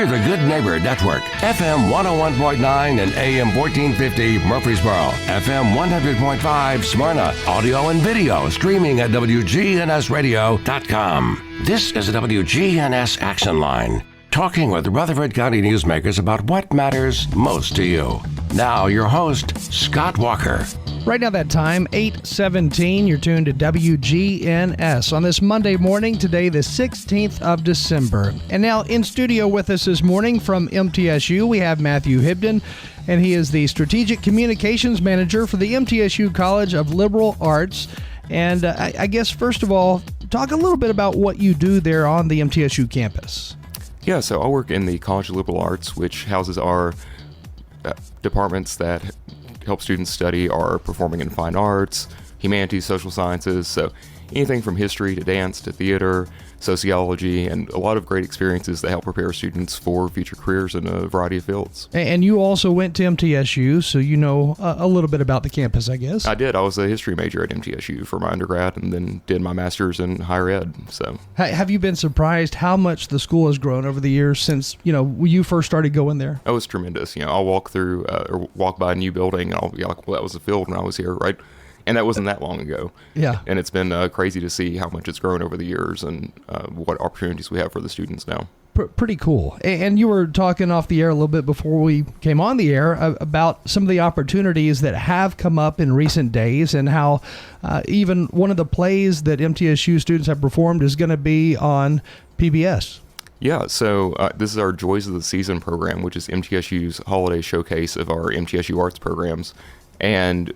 We're the Good Neighbor Network, FM 101.9 and AM 1450 Murfreesboro, FM 100.5 Smyrna, audio and video streaming at WGNSradio.com. This is the WGNS Action Line, talking with Rutherford County newsmakers about what matters most to you. Now, your host, Scott Walker. Right now that time, 8:17, you're tuned to WGNS on this Monday morning, today the 16th of December. And now in studio with us this morning from MTSU, we have Matthew Hibdon, and he is the Strategic Communications Manager for the MTSU College of Liberal Arts. And I guess, first of all, talk a little bit about what you do there on the MTSU campus. Yeah, so I work in the College of Liberal Arts, which houses our departments that help students study our performing and fine arts, humanities, social sciences, so anything from history to dance to theater, sociology, and a lot of great experiences that help prepare students for future careers in a variety of fields. And you also went to MTSU, so you know a little bit about the campus, I guess. I did. I was a history major at MTSU for my undergrad and then did my master's in higher ed. So, have you been surprised how much the school has grown over the years since, you first started going there? Oh, it's tremendous. I'll walk through or walk by a new building and I'll be like, well, that was a field when I was here, right? And that wasn't that long ago. Yeah. And it's been crazy to see how much it's grown over the years and what opportunities we have for the students now. Pretty cool. And you were talking off the air a little bit before we came on the air about some of the opportunities that have come up in recent days and how even one of the plays that MTSU students have performed is going to be on PBS. Yeah, so this is our Joys of the Season program, which is MTSU's holiday showcase of our MTSU arts programs. And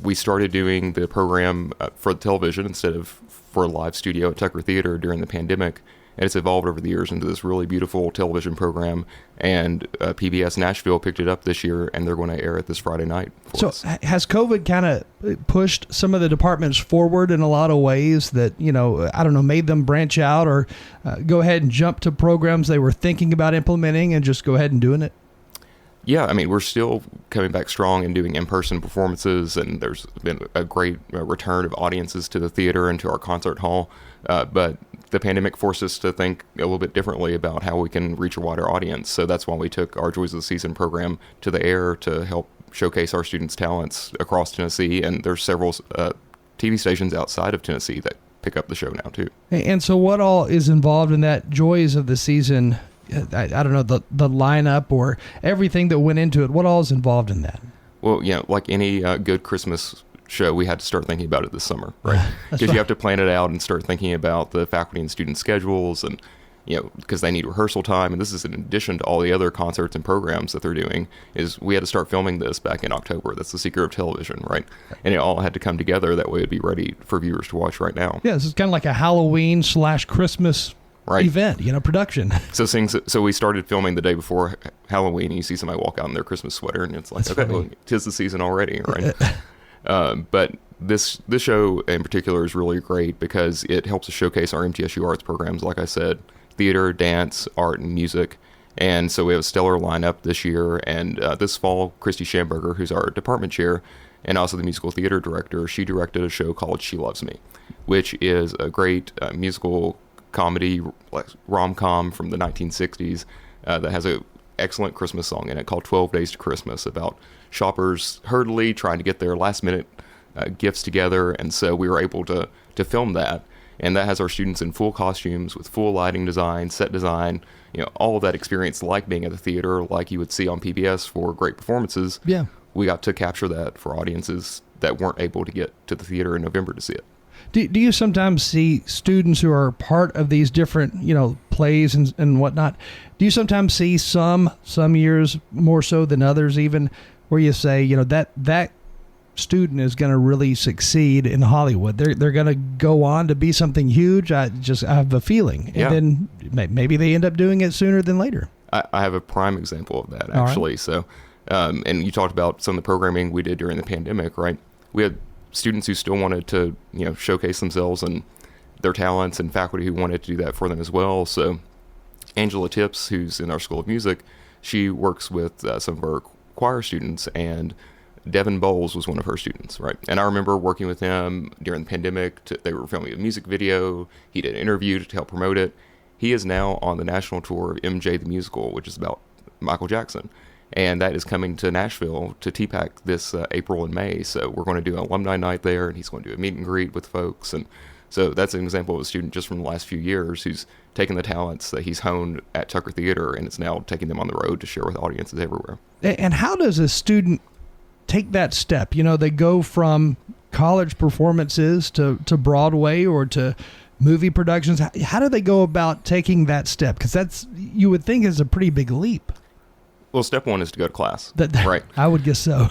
we started doing the program for the television instead of for a live studio at Tucker Theater during the pandemic. And it's evolved over the years into this really beautiful television program. And PBS Nashville picked it up this year, and they're going to air it this Friday night for us. Has COVID kind of pushed some of the departments forward in a lot of ways that, made them branch out or go ahead and jump to programs they were thinking about implementing and just go ahead and doing it? Yeah, I mean, we're still coming back strong and doing in-person performances, and there's been a great return of audiences to the theater and to our concert hall. But the pandemic forced us to think a little bit differently about how we can reach a wider audience. So that's why we took our Joys of the Season program to the air to help showcase our students' talents across Tennessee. And there's several TV stations outside of Tennessee that pick up the show now, too. And so what all is involved in that Joys of the Season? I don't know, the lineup or everything that went into it. What all is involved in that? Well, like any good Christmas show, we had to start thinking about it this summer, right? Because you have to plan it out and start thinking about the faculty and student schedules and, because they need rehearsal time. And this is in addition to all the other concerts and programs that they're doing, is we had to start filming this back in October. That's the secret of television, right? And it all had to come together. That way it'd be ready for viewers to watch right now. Yeah, this is kind of like a Halloween/Christmas event, production. So we started filming the day before Halloween, and you see somebody walk out in their Christmas sweater, and it's like, that's okay, well, 'tis the season already, right? But this show in particular is really great because it helps us showcase our MTSU arts programs, like I said, theater, dance, art, and music. And so we have a stellar lineup this year, and this fall, Christy Schamberger, who's our department chair, and also the musical theater director, she directed a show called She Loves Me, which is a great musical comedy rom-com from the 1960s that has an excellent Christmas song in it called 12 Days to Christmas, about shoppers hurriedly trying to get their last-minute gifts together. And so we were able to film that, and that has our students in full costumes with full lighting design, set design, all of that experience like being at the theater, like you would see on PBS for great performances. Yeah, we got to capture that for audiences that weren't able to get to the theater in November to see it. Do you sometimes see students who are part of these different, plays and whatnot? Do you sometimes see some years more so than others, even where you say, that student is going to really succeed in Hollywood? They're going to go on to be something huge. I have a feeling, and then maybe they end up doing it sooner than later. I have a prime example of that, actually. Right. So, and you talked about some of the programming we did during the pandemic, right? We had students who still wanted to, showcase themselves and their talents, and faculty who wanted to do that for them as well. So Angela Tips, who's in our School of Music, she works with some of our choir students, and Devin Bowles was one of her students, right? And I remember working with him during the pandemic. They were filming a music video. He did an interview to help promote it. he is now on the national tour of MJ the Musical, which is about Michael Jackson. And that is coming to Nashville to TPAC this April and May. So we're going to do an alumni night there, and he's going to do a meet and greet with folks. And so that's an example of a student just from the last few years who's taken the talents that he's honed at Tucker Theater, and it's now taking them on the road to share with audiences everywhere. And how does a student take that step? You know, they go from college performances to Broadway or to movie productions. How do they go about taking that step? Because that's, you would think, is a pretty big leap. Well, step one is to go to class, right? I would guess so.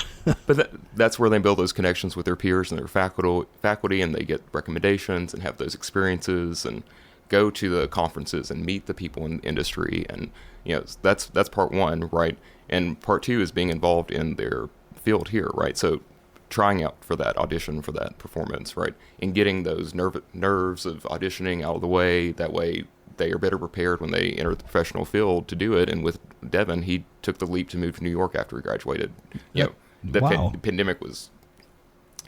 But that's where they build those connections with their peers and their faculty, and they get recommendations and have those experiences and go to the conferences and meet the people in the industry. And, you know, that's part one, right? And part two is being involved in their field here, right? So trying out for that audition, for that performance, right? And getting those nerves of auditioning out of the way. That way they are better prepared when they enter the professional field to do it. And with Devin, he took the leap to move to New York after he graduated. You know, the pandemic was,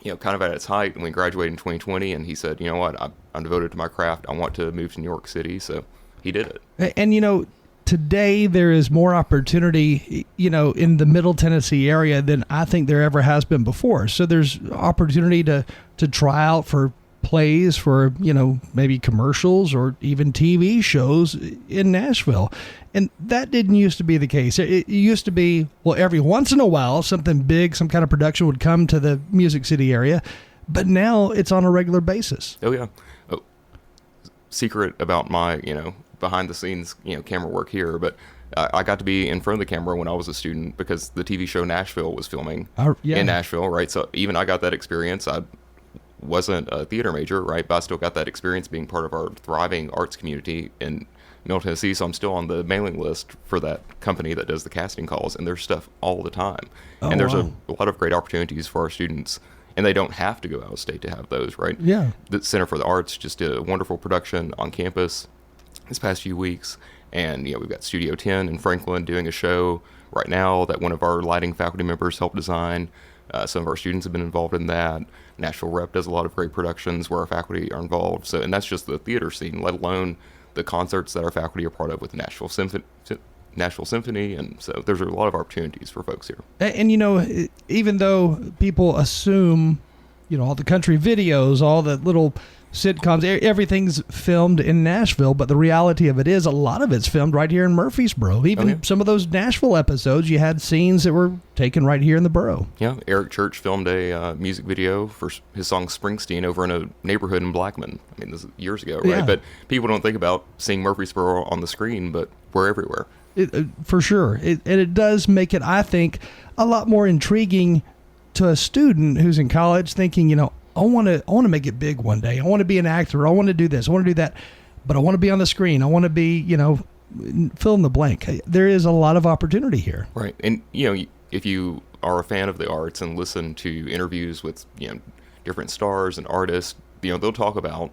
you know, kind of at its height when we graduated in 2020, and he said, you know what, I'm devoted to my craft. I want to move to New York City. So he did it. And, you know, today there is more opportunity, you know, in the Middle Tennessee area than I think there ever has been before. So there's opportunity to try out for plays, for, you know, maybe commercials or even TV shows in Nashville. And that didn't used to be the case. It used to be, well, every once in a while, something big, some kind of production would come to the Music City area. But now it's on a regular basis. Oh, yeah. Oh, secret about my, you know, behind the scenes, you know, camera work here. But I got to be in front of the camera when I was a student because the TV show Nashville was filming in Nashville, right? So even I got that experience. I wasn't a theater major, right? But I still got that experience being part of our thriving arts community in Middle Tennessee. So I'm still on the mailing list for that company that does the casting calls, and there's stuff all the time. And there's a lot of great opportunities for our students, and they don't have to go out of state to have those, right? Yeah. The Center for the Arts just did a wonderful production on campus this past few weeks. And, you know, we've got Studio 10 in Franklin doing a show right now that one of our lighting faculty members helped design. Some of our students have been involved in that. Nashville Rep does a lot of great productions where our faculty are involved. So, and that's just the theater scene, let alone the concerts that our faculty are part of with the Nashville Symphony. And so there's a lot of opportunities for folks here. And, you know, even though people assume, you know, all the country videos, all the little sitcoms, everything's filmed in Nashville, but the reality of it is a lot of it's filmed right here in Murfreesboro. Even some of those Nashville episodes, you had scenes that were taken right here in the borough. Yeah, Eric Church filmed a music video for his song Springsteen over in a neighborhood in Blackman. I mean, this is years ago, right? Yeah. But people don't think about seeing Murfreesboro on the screen, but we're everywhere. For sure. And it does make it, I think, a lot more intriguing to a student who's in college thinking, you know, I want to make it big one day. I want to be an actor. I want to do this. I want to do that. But I want to be on the screen. I want to be, you know, fill in the blank. There is a lot of opportunity here. Right. And, you know, if you are a fan of the arts and listen to interviews with, you know, different stars and artists, you know, they'll talk about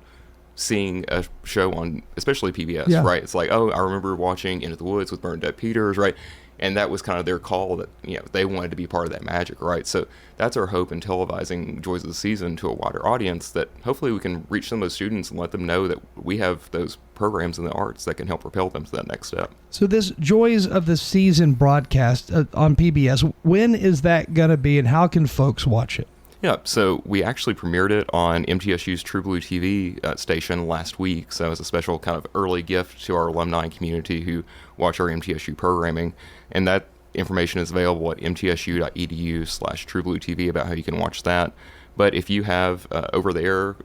seeing a show on, especially PBS, right? It's like, oh, I remember watching Into the Woods with Bernadette Peters, right? And that was kind of their call that, you know, they wanted to be part of that magic, right? So that's our hope in televising Joys of the Season to a wider audience, that hopefully we can reach some of those students and let them know that we have those programs in the arts that can help propel them to that next step. So this Joys of the Season broadcast on PBS, when is that going to be, and how can folks watch it? Yeah, so we actually premiered it on MTSU's True Blue TV station last week. So it was a special kind of early gift to our alumni community who watch our MTSU programming. And that information is available at mtsu.edu/truebluetv about how you can watch that. But if you have over-the-air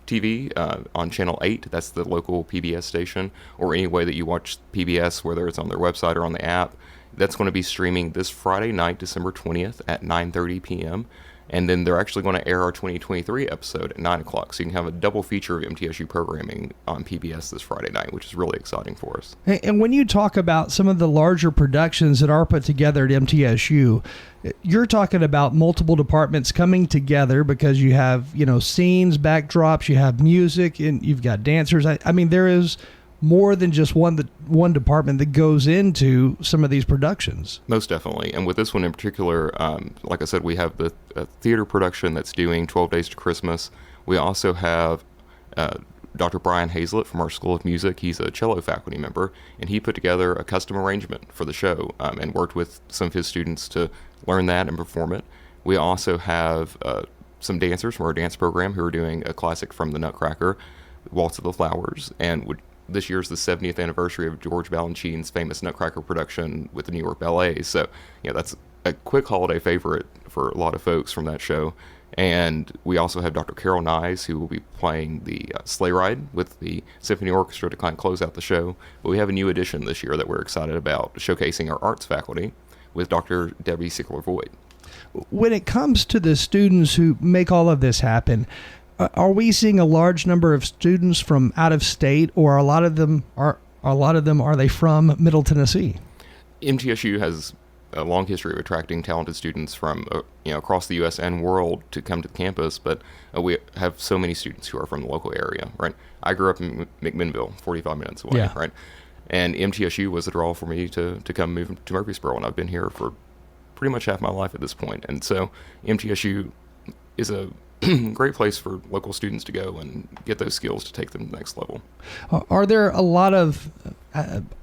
TV on Channel 8, that's the local PBS station, or any way that you watch PBS, whether it's on their website or on the app, that's going to be streaming this Friday night, December 20th at 9:30 p.m., and then they're actually going to air our 2023 episode at 9 o'clock. So you can have a double feature of MTSU programming on PBS this Friday night, which is really exciting for us. And when you talk about some of the larger productions that are put together at MTSU, you're talking about multiple departments coming together because you have, you know, scenes, backdrops, you have music, and you've got dancers. I mean, there is more than just one department that goes into some of these productions. Most definitely. And with this one in particular, like I said, we have the theater production that's doing 12 Days to Christmas. We also have Dr. Brian Hazlett from our School of Music. He's a cello faculty member, and he put together a custom arrangement for the show and worked with some of his students to learn that and perform it. We also have some dancers from our dance program who are doing a classic from the Nutcracker, Waltz of the Flowers, and this year's the 70th anniversary of George Balanchine's famous Nutcracker production with the New York Ballet. So, that's a quick holiday favorite for a lot of folks from that show. And we also have Dr. Carol Nyes, who will be playing the sleigh ride with the Symphony Orchestra to kind of close out the show. But we have a new addition this year that we're excited about, showcasing our arts faculty with Dr. Debbie Sickler-Voigt. When it comes to the students who make all of this happen, are we seeing a large number of students from out of state, or are they from Middle Tennessee? MTSU has a long history of attracting talented students from across the U.S. and world to come to the campus, but we have so many students who are from the local area, right? I grew up in McMinnville, 45 minutes away, right? And MTSU was a draw for me to come move to Murfreesboro, and I've been here for pretty much half my life at this point. And so MTSU is a great place for local students to go and get those skills to take them to the next level. Are there a lot of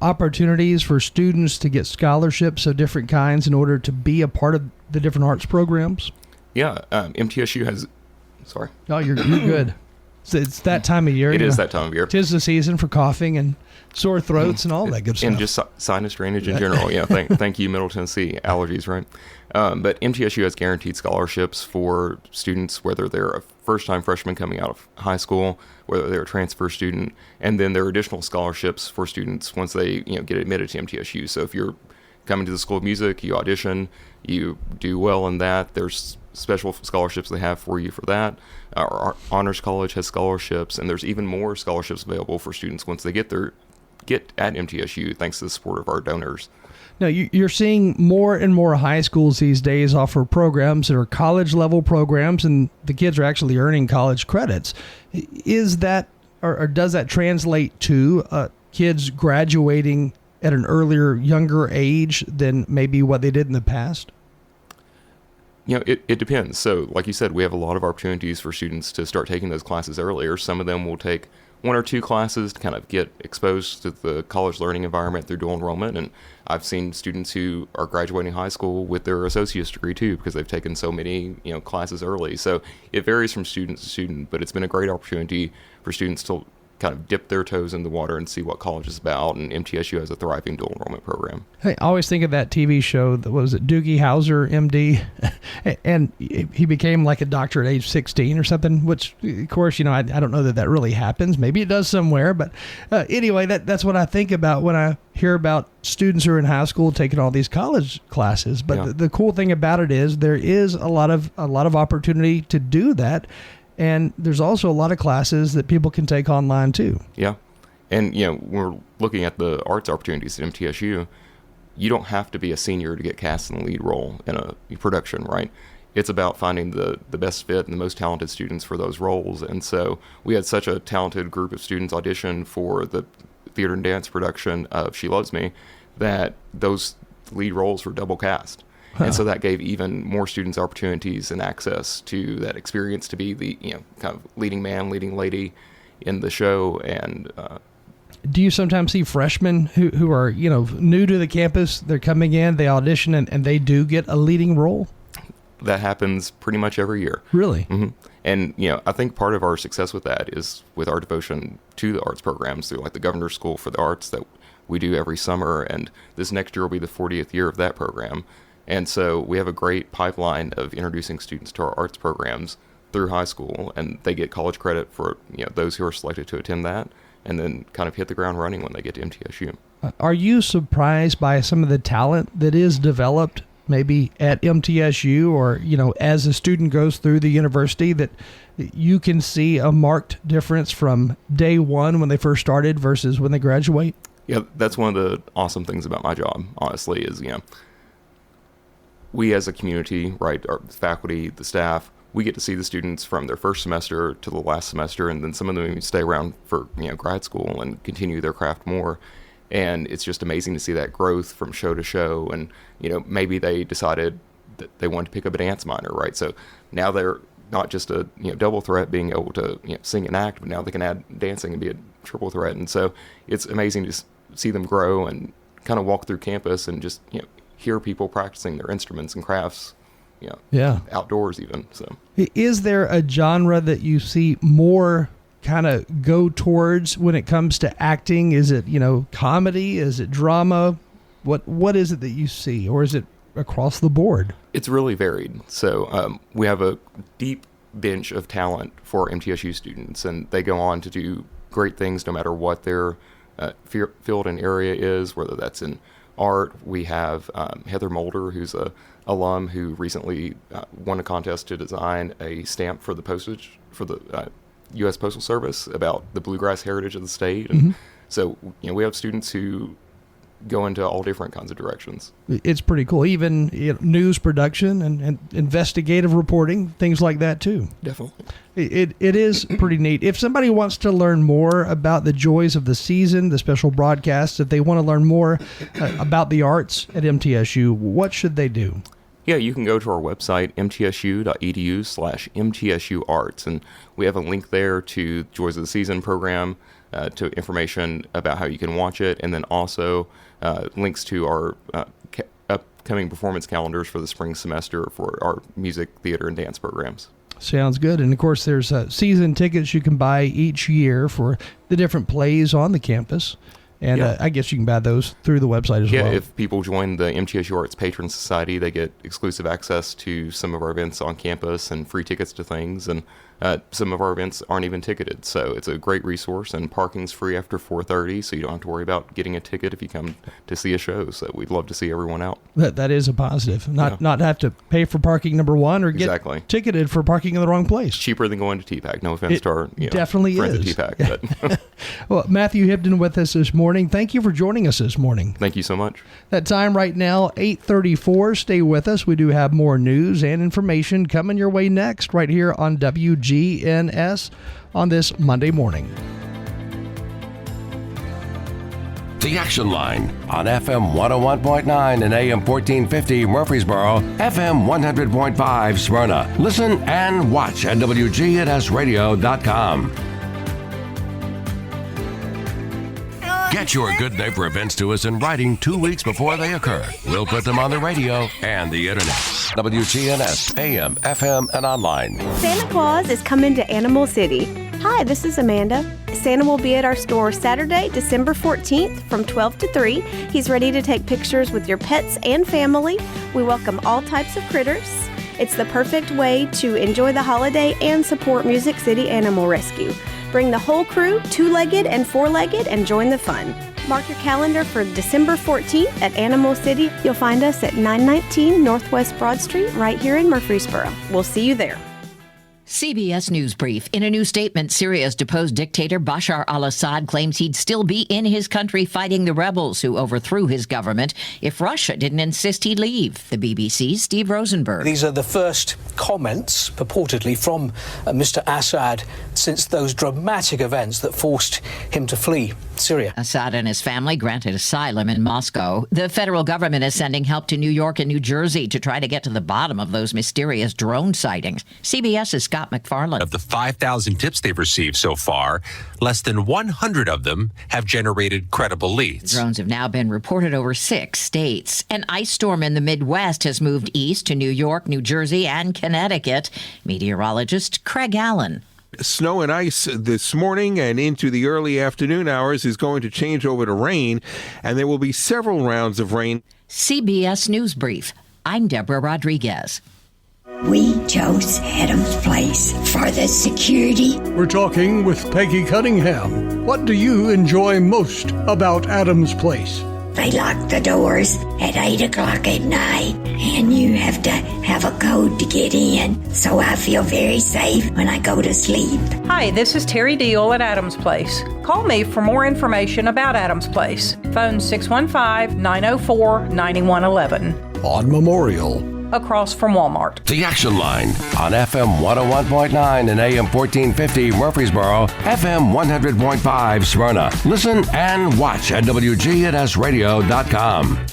opportunities for students to get scholarships of different kinds in order to be a part of the different arts programs? Yeah, MTSU has... Sorry. Oh, you're good. It's that time of year. It is that time of year. 'Tis the season for coughing and sore throats and all that good stuff. And just sinus drainage in general. Thank you, Middle Tennessee. Allergies, right? But MTSU has guaranteed scholarships for students, whether they're a first-time freshman coming out of high school, whether they're a transfer student, and then there are additional scholarships for students once they get admitted to MTSU. So if you're coming to the School of Music, you audition, you do well in that, there's special scholarships they have for you for that. Our Honors College has scholarships, and there's even more scholarships available for students once they get at MTSU, thanks to the support of our donors. Now, you're seeing more and more high schools these days offer programs that are college-level programs, and the kids are actually earning college credits. Is that, or does that translate to kids graduating at an younger age than maybe what they did in the past? It depends. So, like you said, we have a lot of opportunities for students to start taking those classes earlier. Some of them will take 1 or 2 classes to kind of get exposed to the college learning environment through dual enrollment. And I've seen students who are graduating high school with their associate's degree too, because they've taken so many, classes early. So it varies from student to student, but it's been a great opportunity for students to kind of dip their toes in the water and see what college is about. And MTSU has a thriving dual enrollment program. Hey, I always think of that TV show that was it Doogie Howser, MD, and he became like a doctor at age 16 or something, which of course, I don't know that really happens. Maybe it does somewhere, but anyway, that's what I think about when I hear about students who are in high school taking all these college classes. But the cool thing about it is there is a lot of opportunity to do that. And there's also a lot of classes that people can take online too. Yeah. And, we're looking at the arts opportunities at MTSU. You don't have to be a senior to get cast in the lead role in a production, right? It's about finding the best fit and the most talented students for those roles. And so we had such a talented group of students audition for the theater and dance production of She Loves Me that those lead roles were double cast. And so that gave even more students opportunities and access to that experience to be the kind of leading man, leading lady in the show. And do you sometimes see freshmen who are new to the campus? They're coming in, they audition, and they do get a leading role? That happens pretty much every year. Really? Mm-hmm. And I think part of our success with that is with our devotion to the arts programs through like the Governor's School for the Arts that we do every summer. And this next year will be the 40th year of that program. And so we have a great pipeline of introducing students to our arts programs through high school, and they get college credit for those who are selected to attend that, and then kind of hit the ground running when they get to MTSU. Are you surprised by some of the talent that is developed maybe at MTSU or, as a student goes through the university, that you can see a marked difference from day one when they first started versus when they graduate? Yeah, that's one of the awesome things about my job, honestly, is, we as a community, right, our faculty, the staff, we get to see the students from their first semester to the last semester, and then some of them stay around for grad school and continue their craft more. And it's just amazing to see that growth from show to show. And maybe they decided that they wanted to pick up a dance minor, right? So now they're not just a double threat, being able to sing and act, but now they can add dancing and be a triple threat. And so it's amazing to see them grow and kind of walk through campus and just hear people practicing their instruments and crafts, outdoors even. So, is there a genre that you see more kind of go towards when it comes to acting? Is it comedy? Is it drama? What is it that you see, or is it across the board? It's really varied. So we have a deep bench of talent for MTSU students, and they go on to do great things no matter what their field and area is, whether that's in art. We have Heather Mulder, who's a alum who recently won a contest to design a stamp for the postage for the U.S. Postal Service about the bluegrass heritage of the state. And so we have students who go into all different kinds of directions. It's pretty cool. Even news production and investigative reporting, things like that too. Definitely. It is pretty neat. If somebody wants to learn more about the joys of the season, the special broadcasts, if they want to learn more about the arts at MTSU, what should they do? Yeah, you can go to our website, mtsu.edu/mtsuarts, and we have a link there to Joys of the Season program, to information about how you can watch it, and then also links to our upcoming performance calendars for the spring semester for our music, theater, and dance programs. Sounds good. And of course, there's season tickets you can buy each year for the different plays on the campus. And I guess you can buy those through the website as well. Yeah, if people join the MTSU Arts Patron Society, they get exclusive access to some of our events on campus and free tickets to things. And some of our events aren't even ticketed. So it's a great resource, and parking's free after 4:30, so you don't have to worry about getting a ticket if you come to see a show. So we'd love to see everyone out. That is a positive. Not have to pay for parking, number one, or get ticketed for parking in the wrong place. Cheaper than going to TPAC. No offense to our definitely friends is. at TPAC. But Well, Matthew Hibdon with us this morning. Thank you for joining us this morning. Thank you so much. That time right now, 8:34. Stay with us. We do have more news and information coming your way next right here on WGNS on this Monday morning. The Action Line on FM 101.9 and AM 1450 Murfreesboro, FM 100.5 Smyrna. Listen and watch at WGNSradio.com. Get your Good Neighbor events to us in writing 2 weeks before they occur. We'll put them on the radio and the internet. WGNS, AM, FM, and online. Santa Claus is coming to Animal City. Hi, this is Amanda. Santa will be at our store Saturday, December 14th from 12 to 3. He's ready to take pictures with your pets and family. We welcome all types of critters. It's the perfect way to enjoy the holiday and support Music City Animal Rescue. Bring the whole crew, two-legged and four-legged, and join the fun. Mark your calendar for December 14th at Animal City. You'll find us at 919 Northwest Broad Street right here in Murfreesboro. We'll see you there. CBS News Brief. In a new statement, Syria's deposed dictator Bashar al-Assad claims he'd still be in his country fighting the rebels who overthrew his government if Russia didn't insist he leave. The BBC's Steve Rosenberg. These are the first comments, purportedly, from Mr. Assad since those dramatic events that forced him to flee Syria. Assad and his family granted asylum in Moscow. The federal government is sending help to New York and New Jersey to try to get to the bottom of those mysterious drone sightings. CBS's Scott McFarland. Of the 5,000 tips they've received so far, less than 100 of them have generated credible leads. Drones have now been reported over 6 states. An ice storm in the Midwest has moved east to New York, New Jersey, and Connecticut. Meteorologist Craig Allen. Snow and ice this morning and into the early afternoon hours is going to change over to rain, and there will be several rounds of rain. CBS News Brief. I'm Deborah Rodriguez. We chose Adams Place for the security. We're talking with Peggy Cunningham. What do you enjoy most about Adams Place? They lock the doors at 8 o'clock at night, and you have to have a code to get in, so I feel very safe when I go to sleep. Hi, this is Terry Deal at Adams Place. Call me for more information about Adams Place. Phone 615-904-9111. On Memorial. Across from Walmart. The Action Line on FM 101.9 and AM 1450 Murfreesboro, FM 100.5 Smyrna. Listen and watch at WGNSradio.com.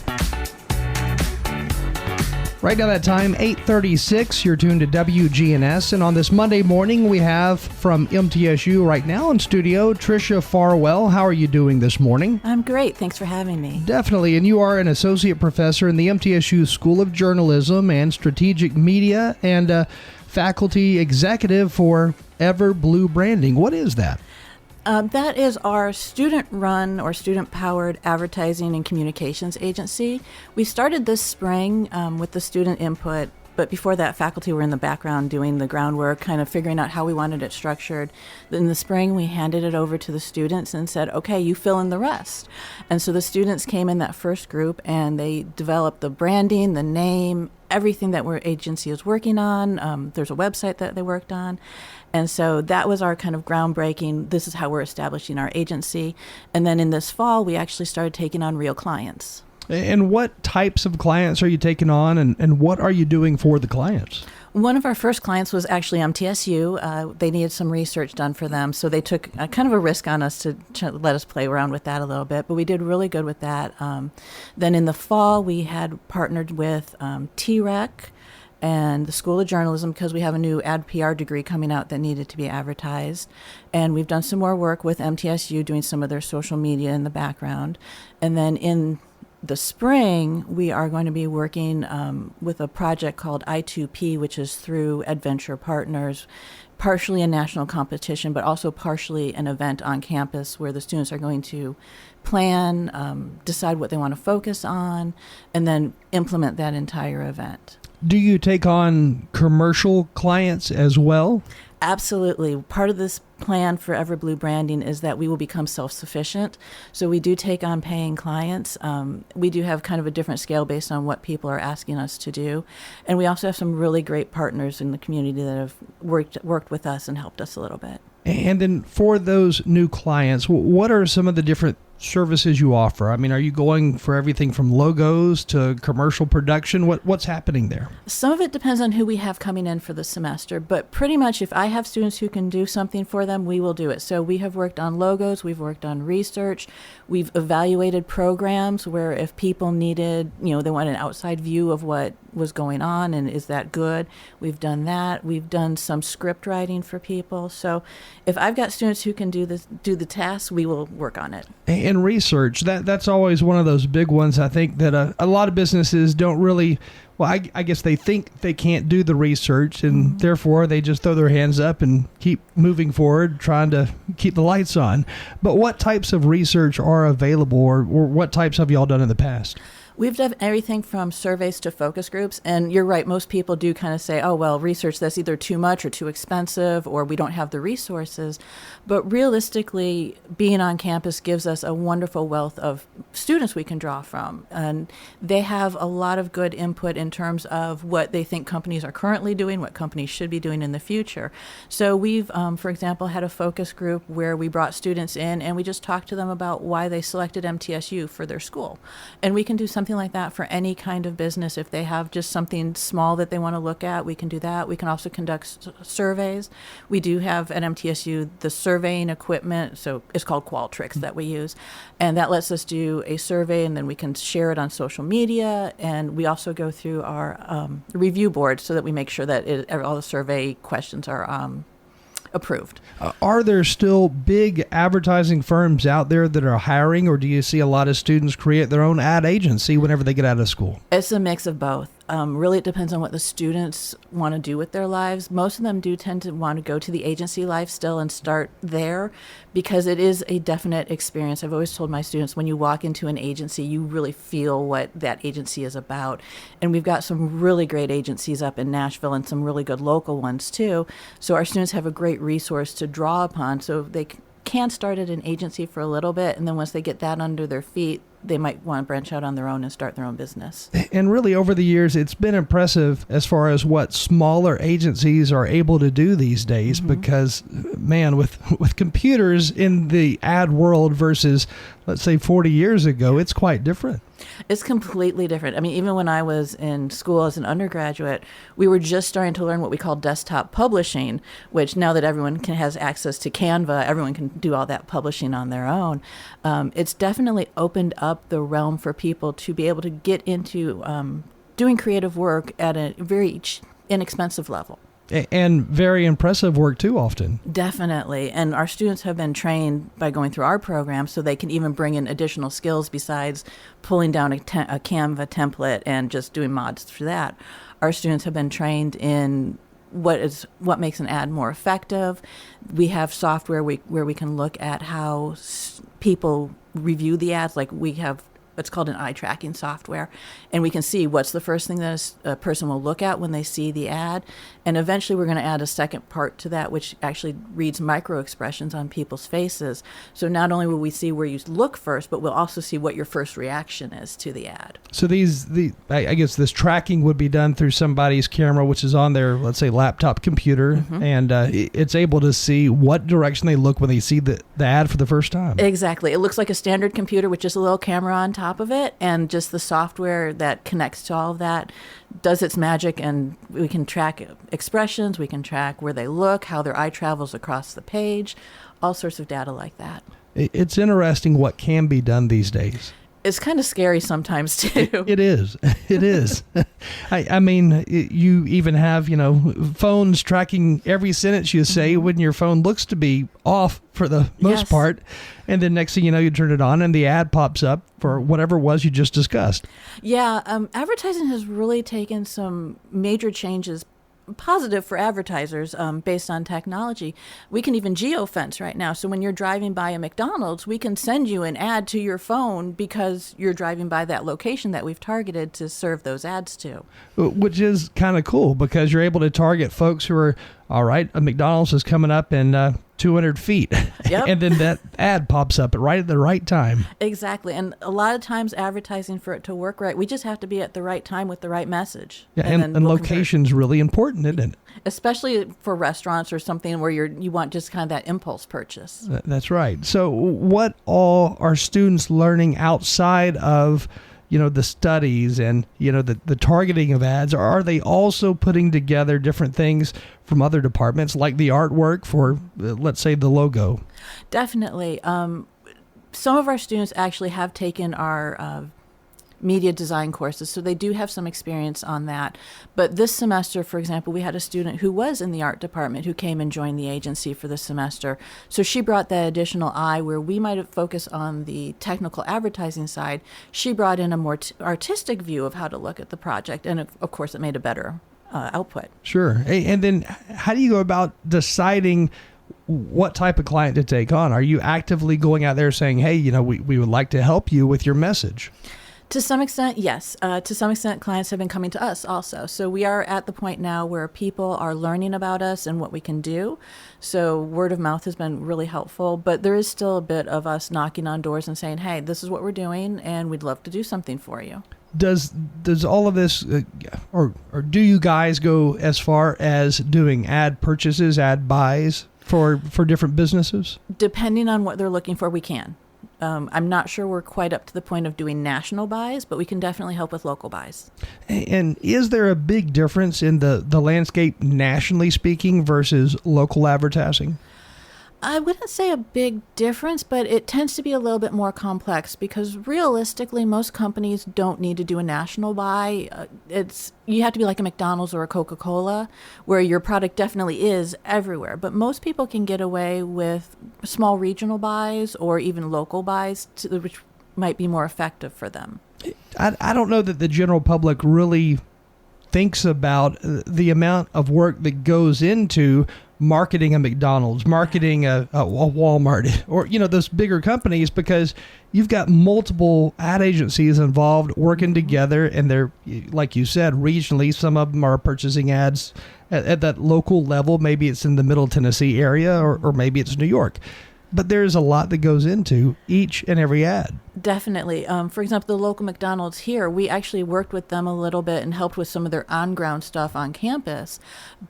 Right now that time, 8:36, you're tuned to WGNS, and on this Monday morning, we have from MTSU right now in studio, Tricia Farwell. How are you doing this morning? I'm great. Thanks for having me. Definitely, and you are an associate professor in the MTSU School of Journalism and Strategic Media and faculty executive for Ever Blue Branding. What is that? That is our student-run or student-powered advertising and communications agency. We started this spring with the student input, but before that, faculty were in the background doing the groundwork, kind of figuring out how we wanted it structured. In the spring, we handed it over to the students and said, okay, you fill in the rest. And so the students came in that first group, and they developed the branding, the name, everything that our agency is working on. There's a website that they worked on. And so that was our kind of groundbreaking. This is how we're establishing our agency. And then in this fall, we actually started taking on real clients. And what types of clients are you taking on, and what are you doing for the clients? One of our first clients was actually MTSU. They needed some research done for them, so they took kind of a risk on us to let us play around with that a little bit, but we did really good with that. Then in the fall, we had partnered with TREC and the School of Journalism because we have a new ad PR degree coming out that needed to be advertised. And we've done some more work with MTSU doing some of their social media in the background. And then in the spring, we are going to be working with a project called I2P, which is through Adventure Partners, partially a national competition, but also partially an event on campus where the students are going to plan, decide what they want to focus on, and then implement that entire event. Do you take on commercial clients as well? Absolutely. Part of this plan for Ever Blue Branding is that we will become self-sufficient. So we do take on paying clients. We do have kind of a different scale based on what people are asking us to do. And we also have some really great partners in the community that have worked with us and helped us a little bit. And then for those new clients, what are some of the different services you offer? I mean, are you going for everything from logos to commercial production? What's happening there? Some of it depends on who we have coming in for the semester, but pretty much if I have students who can do something for them, we will do it. So we have worked on logos, we've worked on research, we've evaluated programs where if people needed, they want an outside view of what was going on and is that good, we've done that. We've done some script writing for people. So if I've got students who can do the tasks, we will work on it. And research, that's always one of those big ones. I think that a lot of businesses don't really, well, I guess they think they can't do the research, and therefore they just throw their hands up and keep moving forward, trying to keep the lights on. But what types of research are available, or what types have y'all done in the past? We've done everything from surveys to focus groups, and you're right, most people do kind of say, oh, well, research that's either too much or too expensive, or we don't have the resources. But realistically, being on campus gives us a wonderful wealth of students we can draw from, and they have a lot of good input in terms of what they think companies are currently doing, what companies should be doing in the future. So we've, for example, had a focus group where we brought students in and we just talked to them about why they selected MTSU for their school. And we can do something like that for any kind of business. If they have just something small that they want to look at, we can do that. We can also conduct surveys. We do have at MTSU the surveying equipment, so it's called Qualtrics that we use, and that lets us do a survey and then we can share it on social media, and we also go through our review board so that we make sure that all the survey questions are approved. Are there still big advertising firms out there that are hiring, or do you see a lot of students create their own ad agency whenever they get out of school? It's a mix of both. Really, it depends on what the students want to do with their lives. Most of them do tend to want to go to the agency life still and start there because it is a definite experience. I've always told my students, when you walk into an agency, you really feel what that agency is about. And we've got some really great agencies up in Nashville and some really good local ones too. So our students have a great resource to draw upon. So they can start at an agency for a little bit, and then once they get that under their feet, they might want to branch out on their own and start their own business. And really, over the years, it's been impressive as far as what smaller agencies are able to do these days, because, man, with computers in the ad world versus, let's say, 40 years ago, it's quite different. It's completely different. I mean, even when I was in school as an undergraduate, we were just starting to learn what we call desktop publishing, which now that everyone has access to Canva, everyone can do all that publishing on their own. It's definitely opened up the realm for people to be able to get into doing creative work at a very inexpensive level. And very impressive work too, often. Definitely. And our students have been trained by going through our program so they can even bring in additional skills besides pulling down a Canva template and just doing mods for that. Our students have been trained in what makes an ad more effective. We have software where we can look at how people review the ads. Like we have it's called an eye tracking software, and we can see what's the first thing that a person will look at when they see the ad. And eventually we're going to add a second part to that, which actually reads micro expressions on people's faces. So not only will we see where you look first, but we'll also see what your first reaction is to the ad. So I guess this tracking would be done through somebody's camera, which is on their, let's say, laptop computer, and it's able to see what direction they look when they see the ad for the first time. Exactly. It looks like a standard computer with just a little camera on top of it, and just the software that connects to all of that does its magic, and we can track expressions, we can track where they look, how their eye travels across the page, all sorts of data like that. It's interesting what can be done these days. It's kind of scary sometimes too. It is. It is. I mean, you even have, phones tracking every sentence you say when your phone looks to be off for the most part. And then next thing you know, you turn it on and the ad pops up for whatever it was you just discussed. Yeah. Advertising has really taken some major changes, positive for advertisers, based on technology. We can even geofence right now. So when you're driving by a McDonald's, we can send you an ad to your phone because you're driving by that location that we've targeted to serve those ads to. Which is kind of cool because you're able to target folks who are, all right, a McDonald's is coming up in 200 feet. Yep. And then that ad pops up right at the right time. Exactly. And a lot of times advertising, for it to work right, we just have to be at the right time with the right message. Yeah, and location's really important, isn't it? Especially for restaurants or something where you want just kind of that impulse purchase. That's right. So what all are students learning outside of the studies and, the targeting of ads? Or are they also putting together different things from other departments, like the artwork for, let's say, the logo? Definitely. Some of our students actually have taken our media design courses, so they do have some experience on that. But this semester, for example, we had a student who was in the art department who came and joined the agency for this semester. So she brought that additional eye where we might have focused on the technical advertising side. She brought in a more artistic view of how to look at the project, and of course it made a better output. Sure. And then how do you go about deciding what type of client to take on? Are you actively going out there saying, hey, we would like to help you with your message? To some extent, yes. To some extent, clients have been coming to us also. So we are at the point now where people are learning about us and what we can do. So word of mouth has been really helpful, but there is still a bit of us knocking on doors and saying, hey, this is what we're doing, and we'd love to do something for you. Does all of this, or do you guys go as far as doing ad purchases, ad buys for different businesses? Depending on what they're looking for, we can. I'm not sure we're quite up to the point of doing national buys, but we can definitely help with local buys. And is there a big difference in the landscape, nationally speaking, versus local advertising? I wouldn't say a big difference, but it tends to be a little bit more complex because realistically, most companies don't need to do a national buy. You have to be like a McDonald's or a Coca-Cola, where your product definitely is everywhere. But most people can get away with small regional buys or even local buys, which might be more effective for them. I don't know that the general public really thinks about the amount of work that goes into marketing a McDonald's, marketing a Walmart, or those bigger companies, because you've got multiple ad agencies involved working together, and they're, like you said, regionally. Some of them are purchasing ads at that local level. Maybe it's in the Middle Tennessee area, or maybe it's New York. But there's a lot that goes into each and every ad. Definitely. For example, the local McDonald's here, we actually worked with them a little bit and helped with some of their on-ground stuff on campus.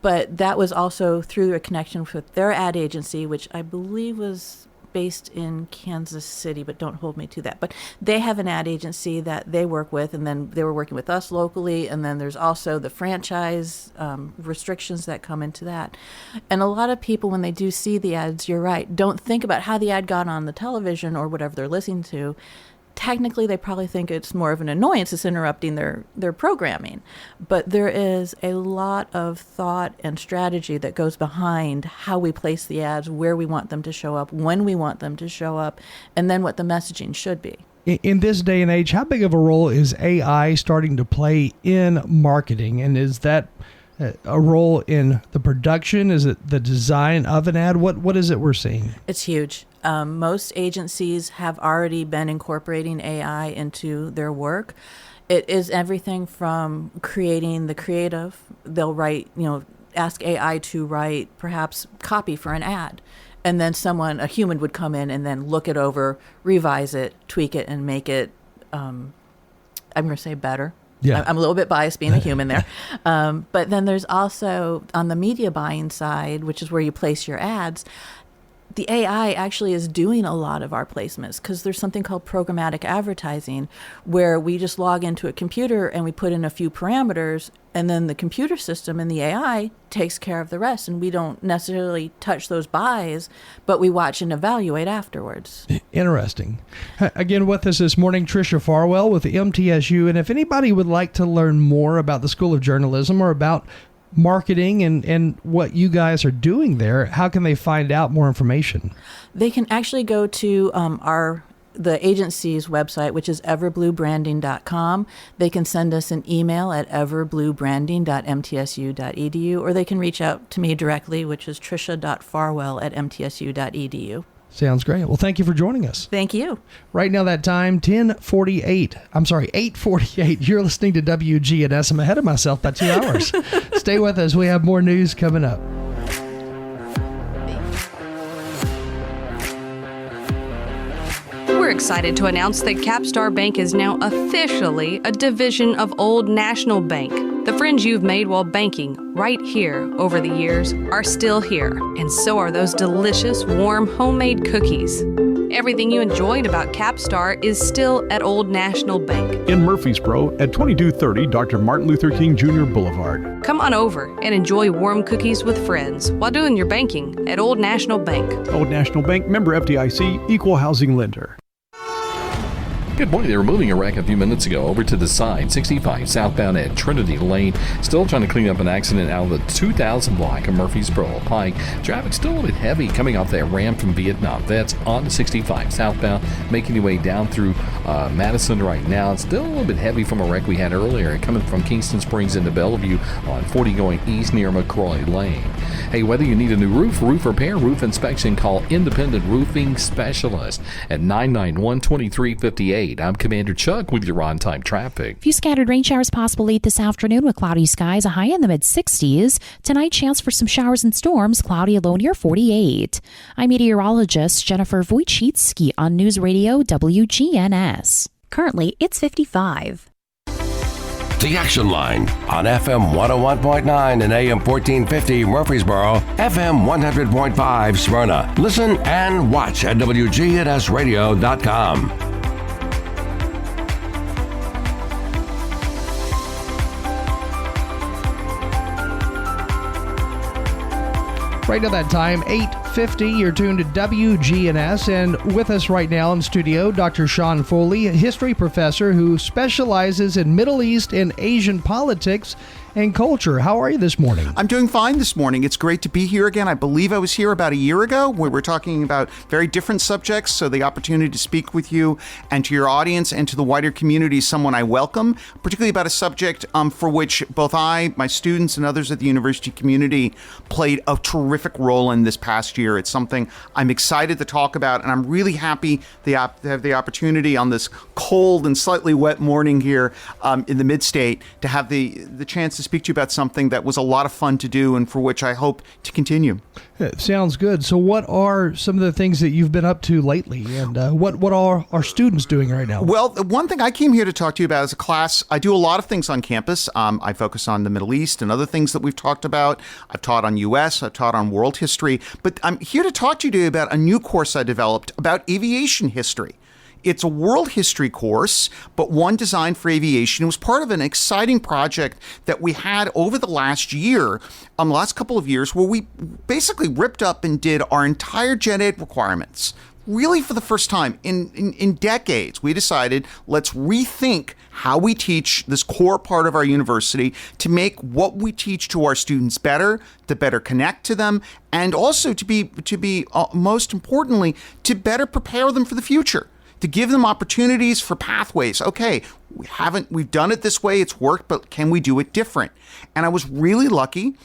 But that was also through a connection with their ad agency, which I believe was based in Kansas City, but don't hold me to that. But they have an ad agency that they work with, and then they were working with us locally, and then there's also the franchise restrictions that come into that. And a lot of people, when they do see the ads, you're right, don't think about how the ad got on the television or whatever they're listening to. technically they probably think it's more of an annoyance. It's interrupting their programming. But there is a lot of thought and strategy that goes behind how we place the ads, where we want them to show up, when we want them to show up, and then what the messaging should be. In this day and age, how big of a role is AI starting to play in marketing? And is that a role in the production? Is it the design of an ad? What is it we're seeing? It's huge. Most agencies have already been incorporating AI into their work. It is everything from creating the creative. They'll write, ask AI to write perhaps copy for an ad. And then a human would come in and then look it over, revise it, tweak it, and make it, I'm going to say better. Yeah. I'm a little bit biased being a human there. But then there's also, on the media buying side, which is where you place your ads, the AI actually is doing a lot of our placements because there's something called programmatic advertising where we just log into a computer and we put in a few parameters, and then the computer system and the AI takes care of the rest, and we don't necessarily touch those buys, but we watch and evaluate afterwards. Interesting. Again, with us this morning, Tricia Farwell with the MTSU, and if anybody would like to learn more about the School of Journalism or about marketing and what you guys are doing there, how can they find out more information? They can actually go to the agency's website, which is everbluebranding.com. They can send us an email at everbluebranding.mtsu.edu, or they can reach out to me directly, which is tricia.farwell@mtsu.edu. Sounds great. Well, thank you for joining us. Thank you. Right now, that time, 8:48. You're listening to WGNS. I'm ahead of myself by 2 hours. Stay with us. We have more news coming up. We're excited to announce that Capstar Bank is now officially a division of Old National Bank. The friends you've made while banking right here over the years are still here, and so are those delicious, warm, homemade cookies. Everything you enjoyed about Capstar is still at Old National Bank in Murfreesboro at 2230 Dr. Martin Luther King Jr. Boulevard. Come on over and enjoy warm cookies with friends while doing your banking at Old National Bank. Old National Bank, member FDIC, equal housing lender. Good morning. They were moving a wreck a few minutes ago over to the side, 65 southbound at Trinity Lane. Still trying to clean up an accident out of the 2000 block of Murfreesboro Pike. Traffic still a little bit heavy coming off that ramp from Vietnam. That's on the 65 southbound, making your way down through Madison right now. It's still a little bit heavy from a wreck we had earlier, coming from Kingston Springs into Bellevue on 40 going east near McCrory Lane. Hey, whether you need a new roof, roof repair, roof inspection, call Independent Roofing Specialist at 991-2358. I'm Commander Chuck with your on-time traffic. A few scattered rain showers possible late this afternoon with cloudy skies, a high in the mid-60s. Tonight, chance for some showers and storms, cloudy, a low near 48. I'm meteorologist Jennifer Wojcicki on News Radio WGNS. Currently, it's 55. The Action Line on FM 101.9 and AM 1450 Murfreesboro, FM 100.5 Smyrna. Listen and watch at WGNSradio.com. Right now that time, 8:50, you're tuned to WGNS, and with us right now in studio, Dr. Sean Foley, a history professor who specializes in Middle East and Asian politics and culture. How are you this morning? I'm doing fine this morning. It's great to be here again. I believe I was here about a year ago where we're talking about very different subjects, so the opportunity to speak with you and to your audience and to the wider community is someone I welcome, particularly about a subject for which both I, my students, and others at the university community played a terrific role in this past year. It's something I'm excited to talk about, and I'm really happy to have the opportunity on this cold and slightly wet morning here in the mid-state to have the chance to speak to you about something that was a lot of fun to do and for which I hope to continue. Sounds good. So what are some of the things that you've been up to lately, and what are our students doing right now? Well, one thing I came here to talk to you about is a class. I do a lot of things on campus. I focus on the Middle East and other things that we've talked about. I've taught on U.S., I've taught on world history, but I'm here to talk to you today about a new course I developed about aviation history. It's a world history course, but one designed for aviation. It was part of an exciting project that we had over the last year, the last couple of years, where we basically ripped up and did our entire Gen Ed requirements, really for the first time in decades, we decided let's rethink how we teach this core part of our university to make what we teach to our students better, to better connect to them, and also to be most importantly, to better prepare them for the future, to give them opportunities for pathways. Okay, we've done it this way, it's worked, but can we do it different? And I was really lucky.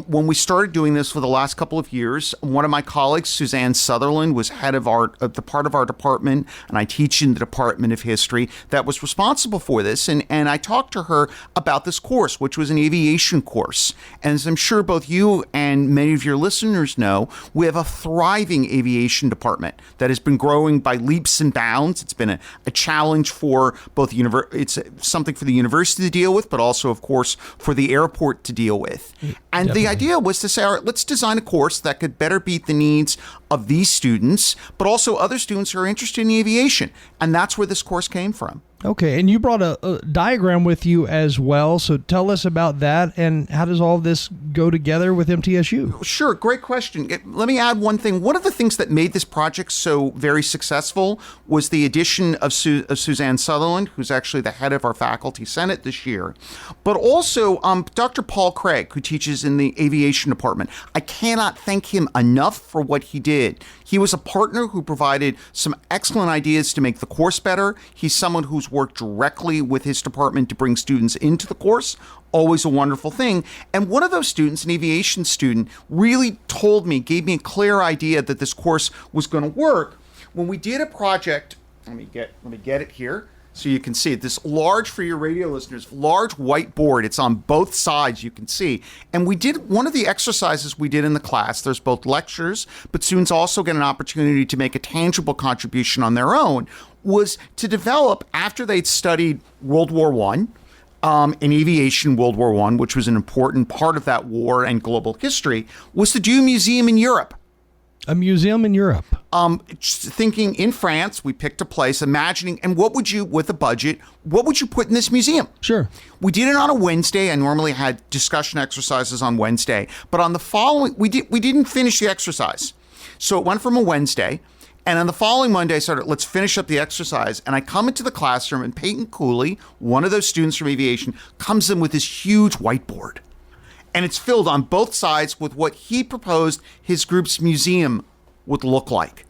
When we started doing this for the last couple of years, one of my colleagues, Suzanne Sutherland, was head of the part of our department, and I teach in the Department of History, that was responsible for this. And I talked to her about this course, which was an aviation course. And as I'm sure both you and many of your listeners know, we have a thriving aviation department that has been growing by leaps and bounds. It's been a challenge for both it's something for the university to deal with, but also, of course, for the airport to deal with. And the idea was to say, all right, let's design a course that could better meet the needs of these students, but also other students who are interested in aviation. And that's where this course came from. Okay, and you brought a diagram with you as well, so tell us about that, and how does all this go together with MTSU? Sure, great question. Let me add one thing. One of the things that made this project so very successful was the addition of Suzanne Sutherland, who's actually the head of our faculty senate this year, but also Dr. Paul Craig, who teaches in the aviation department. I cannot thank him enough for what he did. He was a partner who provided some excellent ideas to make the course better. He's someone who's worked directly with his department to bring students into the course. Always a wonderful thing. And one of those students, an aviation student, really gave me a clear idea that this course was going to work. When we did a project, let me get it here so you can see it. This large, for your radio listeners, large whiteboard. It's on both sides, you can see. And we did one of the exercises we did in the class. There's both lectures, but students also get an opportunity to make a tangible contribution on their own, was to develop, after they'd studied World War I, in aviation, World War I, which was an important part of that war and global history, was to do a museum in Europe. A museum in Europe. Thinking in France, we picked a place, imagining, and with a budget, what would you put in this museum? Sure. We did it on a Wednesday. I normally had discussion exercises on Wednesday, but on the following, we didn't finish the exercise. So it went from a Wednesday, and on the following Monday, I started, let's finish up the exercise. And I come into the classroom, and Peyton Cooley, one of those students from aviation, comes in with this huge whiteboard. And it's filled on both sides with what he proposed his group's museum would look like.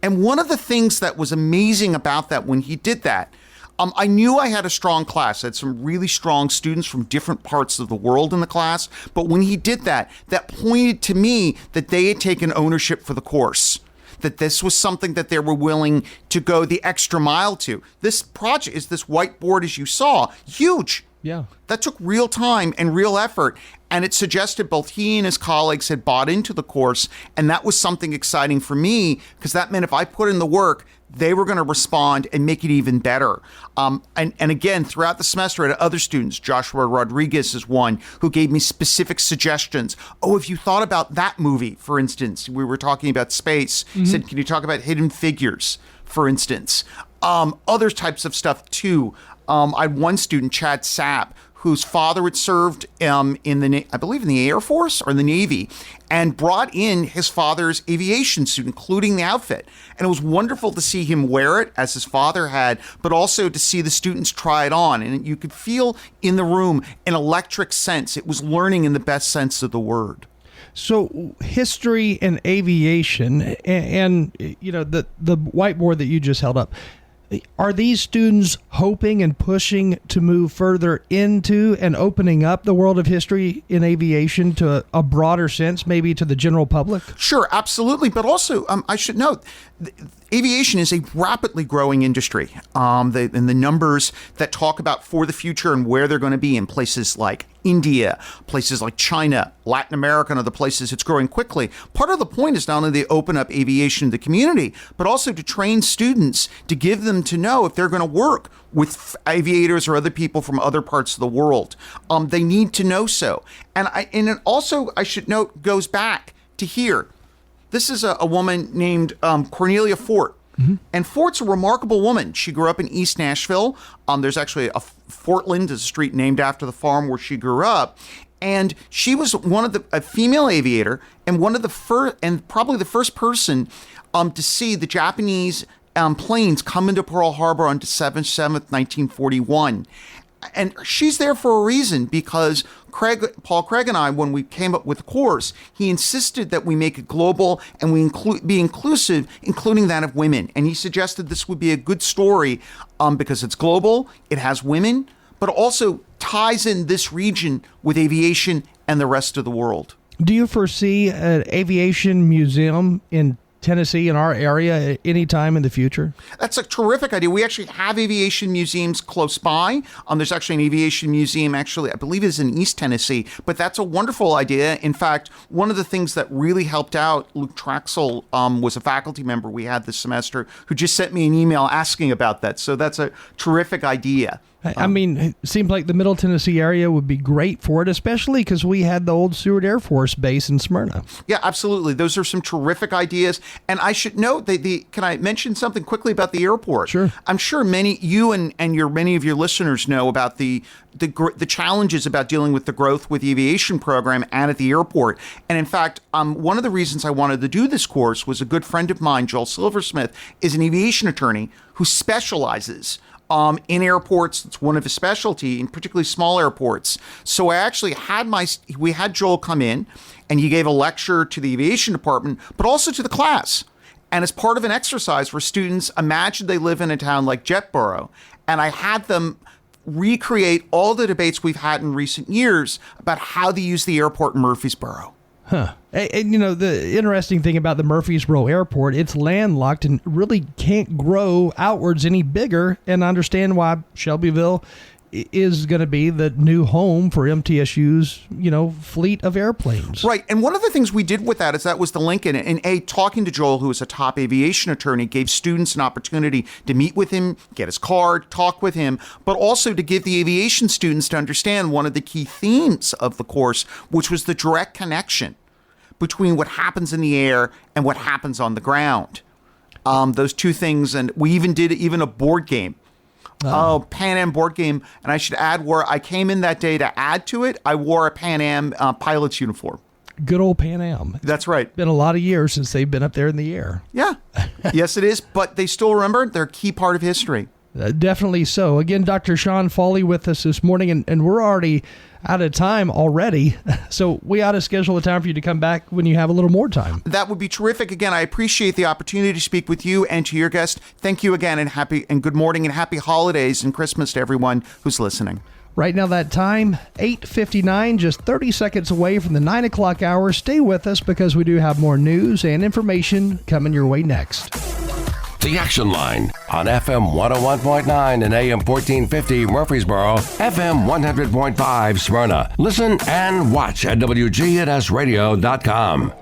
And one of the things that was amazing about that when he did that, I knew I had a strong class. I had some really strong students from different parts of the world in the class. But when he did that, that pointed to me that they had taken ownership for the course, that this was something that they were willing to go the extra mile to. This project is this whiteboard, as you saw, huge. Yeah. That took real time and real effort. And it suggested both he and his colleagues had bought into the course. And that was something exciting for me, because that meant if I put in the work, they were going to respond and make it even better. And again, throughout the semester, I had other students. Joshua Rodriguez is one who gave me specific suggestions. Oh, if you thought about that movie, for instance, we were talking about space. He said, can you talk about Hidden Figures, for instance? Other types of stuff, too. I had one student, Chad Sapp, whose father had served I believe in the Air Force or the Navy, and brought in his father's aviation suit, including the outfit. And it was wonderful to see him wear it, as his father had, but also to see the students try it on. And you could feel in the room an electric sense. It was learning in the best sense of the word. So history and aviation, and you know, the whiteboard that you just held up, are these students hoping and pushing to move further into and opening up the world of history in aviation to a broader sense, maybe to the general public? Sure, absolutely. But also, I should note, aviation is a rapidly growing industry. And the numbers that talk about for the future and where they're going to be in places like India, places like China, Latin America, and other places, it's growing quickly. Part of the point is not only to open up aviation to the community, but also to train students, to give them to know if they're going to work with aviators or other people from other parts of the world. They need to know so. And it also, I should note, goes back to here. This is a woman named Cornelia Fort. Mm-hmm. And Fort's a remarkable woman. She grew up in East Nashville. There's actually a Fortland, is a street named after the farm where she grew up. And she was a female aviator, and one of the first, and probably the first person to see the Japanese planes come into Pearl Harbor on December 7th, 1941. And she's there for a reason, because Paul Craig and I, when we came up with the course, he insisted that we make it global and we be inclusive, including that of women. And he suggested this would be a good story because it's global, it has women, but also ties in this region with aviation and the rest of the world. Do you foresee an aviation museum in Tennessee, in our area, anytime in the future? That's a terrific idea. We actually have aviation museums close by. There's actually an aviation museum, actually, I believe is in East Tennessee, but that's a wonderful idea. In fact, one of the things that really helped out, Luke Traxel was a faculty member we had this semester who just sent me an email asking about that. So that's a terrific idea. I mean, it seems like the Middle Tennessee area would be great for it, especially because we had the old Seward Air Force Base in Smyrna. Yeah, absolutely. Those are some terrific ideas. And I should note that can I mention something quickly about the airport? Sure. I'm sure many of your listeners know about the challenges about dealing with the growth with the aviation program and at the airport. And in fact, one of the reasons I wanted to do this course was a good friend of mine, Joel Silversmith, is an aviation attorney who specializes in airports. It's one of his specialty, in particularly small airports. So I actually we had Joel come in, and he gave a lecture to the aviation department, but also to the class. And as part of an exercise where students imagine they live in a town like Jetboro, and I had them recreate all the debates we've had in recent years about how to use the airport in Murfreesboro. Huh. And, the interesting thing about the Murfreesboro Airport, it's landlocked and really can't grow outwards any bigger. And I understand why Shelbyville is going to be the new home for MTSU's, fleet of airplanes. Right. And one of the things we did with that was the link in it. And talking to Joel, who is a top aviation attorney, gave students an opportunity to meet with him, get his card, talk with him, but also to give the aviation students to understand one of the key themes of the course, which was the direct connection between what happens in the air and what happens on the ground. Those two things. And we even did a board game. Pan Am board game. And I should add, where I came in that day to add to it, I wore a Pan Am pilot's uniform. Good old Pan Am. That's right. Been a lot of years since they've been up there in the air. Yeah. Yes, it is. But they still remember they're a key part of history. Definitely so. Again, Dr. Sean Foley with us this morning, and we're already out of time already. So we ought to schedule a time for you to come back when you have a little more time. That would be terrific. Again, I appreciate the opportunity to speak with you and to your guest. Thank you again, and good morning and happy holidays and Christmas to everyone who's listening. Right now, that time, 8:59, just 30 seconds away from the 9 o'clock hour. Stay with us because we do have more news and information coming your way next. The Action Line on FM 101.9 and AM 1450 Murfreesboro, FM 100.5 Smyrna. Listen and watch at WGNSradio.com.